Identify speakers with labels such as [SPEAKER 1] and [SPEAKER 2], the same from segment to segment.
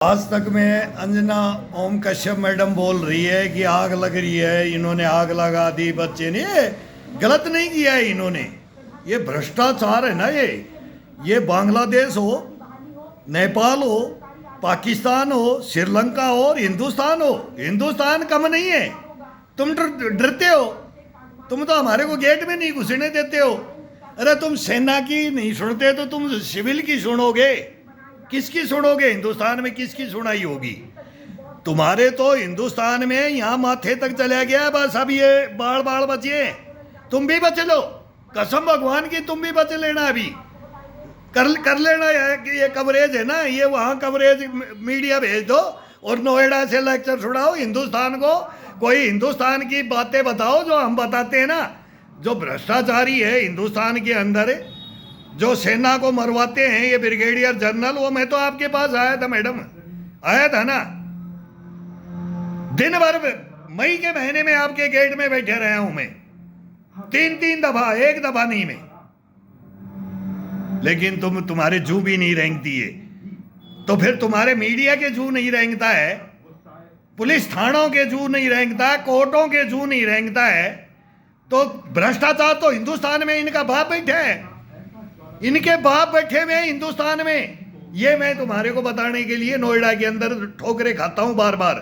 [SPEAKER 1] आज तक में अंजना ओम कश्यप मैडम बोल रही है कि आग लग रही है, इन्होंने आग लगा दी बच्चे ने। ये गलत नहीं किया है इन्होंने, ये भ्रष्टाचार है ना। ये बांग्लादेश हो, नेपाल हो, पाकिस्तान हो, श्रीलंका हो और हिंदुस्तान हो, हिंदुस्तान कम नहीं है। तुम डरते हो, तुम तो हमारे को गेट में नहीं घुसने देते हो। अरे तुम सेना की नहीं सुनते तो तुम सिविल की सुनोगे, किसकी सुनोगे? हिंदुस्तान में किसकी सुनाई होगी? तुम्हारे तो हिंदुस्तान में यहाँ माथे तक चला गया, बस अब ये बाढ़ बाढ़ बचे। तुम भी बच लो, कसम भगवान की, तुम भी बच लेना। अभी कर लेना। ये कवरेज है ना, ये वहाँ कवरेज मीडिया भेज दो और नोएडा से लेक्चर सुनाओ हिंदुस्तान को। कोई हिंदुस्तान की बातें बताओ जो हम बताते हैं ना। जो भ्रष्टाचारी है हिंदुस्तान के अंदर, जो सेना को मरवाते हैं, ये ब्रिगेडियर जनरल, वो मैं तो आपके पास आया था मैडम, आया था ना। दिन भर मई के महीने में आपके गेट में बैठे रहा हूं मैं, तीन दफा, एक दफा नहीं मैं। लेकिन तुम्हारे जू भी नहीं रेंगती है, तो फिर तुम्हारे मीडिया के जू नहीं रेंगता है, पुलिस थानों के जू नहीं रेंगता है, कोर्टों के जू नहीं रेंगता है, तो भ्रष्टाचार तो हिंदुस्तान में इनका बाप बैठा है, इनके बाप बैठे हुए हिंदुस्तान में। ये मैं तुम्हारे को बताने के लिए नोएडा के अंदर ठोकरे खाता हूं बार बार।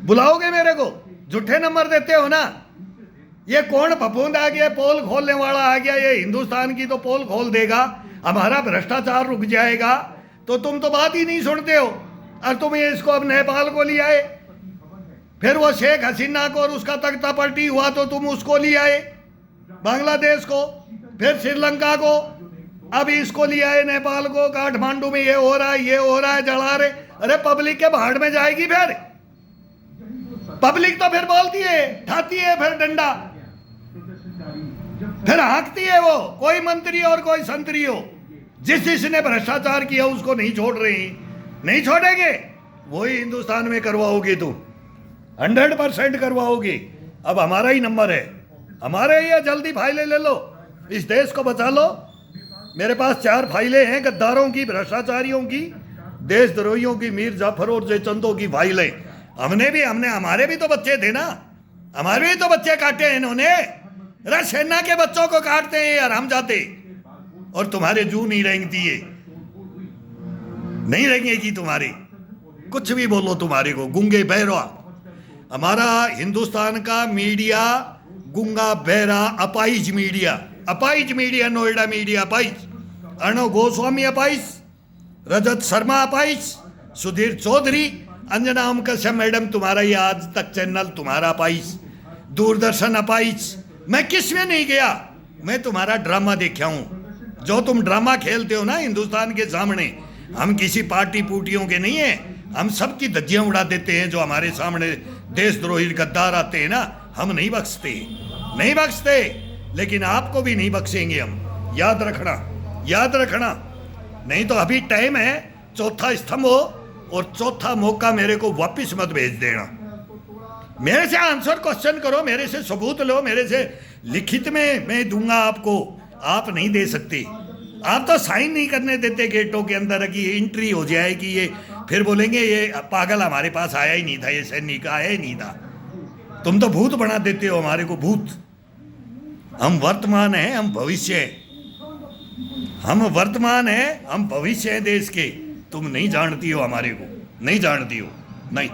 [SPEAKER 1] बुलाओगे मेरे को? झूठे नंबर देते हो ना। ये कौन फफूंद आ गया, पोल खोलने वाला आ गया, ये हिंदुस्तान की तो पोल खोल देगा, हमारा भ्रष्टाचार रुक जाएगा। तो तुम तो बात ही नहीं सुनते हो। और तुम ये इसको अब नेपाल को ले आए, फिर वो शेख हसीना को और उसका तख्ता पलटी हुआ तो तुम उसको ले आए, बांग्लादेश को, फिर श्रीलंका को, अब इसको लिया है नेपाल को। काठमांडू में ये हो रहा है, ये हो रहा है, जला रहे। अरे पब्लिक के भाड़ में जाएगी फिर। पब्लिक तो फिर बोलती है, ठाती है फिर डंडा, फिर हाँकती है वो, कोई मंत्री और कोई संतरी हो। जिसने भ्रष्टाचार किया उसको नहीं छोड़ रही, नहीं छोड़ेंगे। वही हिंदुस्तान में करवाओगी तुम, 100% करवाओगी। अब हमारा ही नंबर है, हमारे ही। जल्दी फाइलें ले लो, इस देश को बचा लो। मेरे पास 4 फाइलें हैं, गद्दारों की, भ्रष्टाचारियों की, देशद्रोहियों की, मीर जाफर और जयचंदों की फाइलें। हमने हमारे भी तो बच्चे थे ना, हमारे भी तो बच्चे काटे हैं इन्होंने। अरे सेना के बच्चों को काटते हैं यार हम जाते। और तुम्हारे जू नहीं रेंगती है, नहीं रेंगेगी तुम्हारी। कुछ भी बोलो तुम्हारे को, गुंगे बहरा। हमारा हिंदुस्तान का मीडिया गुंगा बहरा अपाइज मीडिया, अपाइज मीडिया, नोएडा मीडिया अपाइज, अर्णव गोस्वामी अपाइज, रजत शर्मा अपाइज, सुधीर चौधरी, अंजना ओम कश्यप मैडम तुम्हारा ये आज तक चैनल तुम्हारा अपाइज, दूरदर्शन अपाइज। मैं किस में नहीं गया, मैं तुम्हारा ड्रामा देखा हूं। जो तुम ड्रामा खेलते हो ना हिंदुस्तान के सामने, हम किसी पार्टी पूटियों के नहीं है, हम सबकी धज्जियां उड़ा देते हैं। जो हमारे सामने देशद्रोही गद्दार आते हैं ना, हम नहीं बख्शते, नहीं बख्शते। लेकिन आपको भी नहीं बख्शेंगे हम, याद रखना, याद रखना। नहीं तो अभी टाइम है, चौथा स्तंभ हो और चौथा मौका मेरे को वापस मत भेज देना। मेरे से आंसर क्वेश्चन करो, मेरे से सबूत लो, मेरे से लिखित में मैं दूंगा आपको। आप नहीं दे सकते, आप तो साइन नहीं करने देते गेटों के अंदर कि एंट्री हो जाएगी। ये फिर बोलेंगे ये पागल हमारे पास आया ही नहीं था, ये सैनिक आया ही नहीं था। तुम तो भूत बना देते हो हमारे को, भूत। हम वर्तमान हैं, हम भविष्य हैं। हम वर्तमान हैं, हम भविष्य हैं देश के। तुम नहीं जानती हो हमारे को, नहीं जानती हो, नहीं।